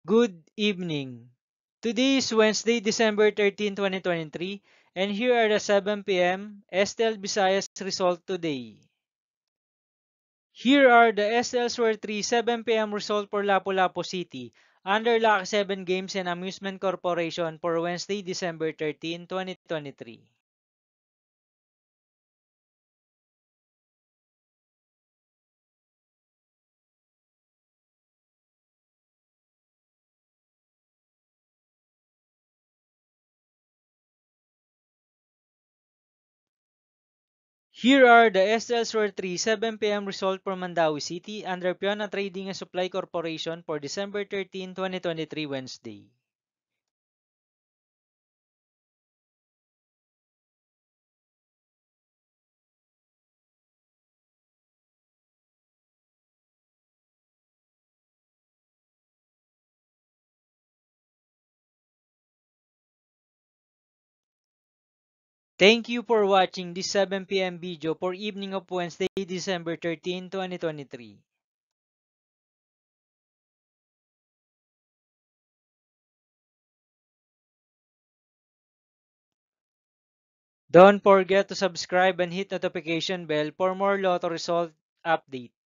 Good evening. Today is Wednesday, December 13, 2023, and here are the 7 p.m. STL Visayas result today. Here are the STL Sware 3 7 p.m. result for Lapu-Lapu City under Lucky 7 Games and Amusement Corporation for Wednesday, December 13, 2023. Here are the STL Sware 3 7 p.m. result for Mandawi City under Piona Trading and Supply Corporation for December 13, 2023, Wednesday. Thank you for watching this 7 p.m. video for evening of Wednesday, December 13, 2023. Don't forget to subscribe and hit notification bell for more lotto result update.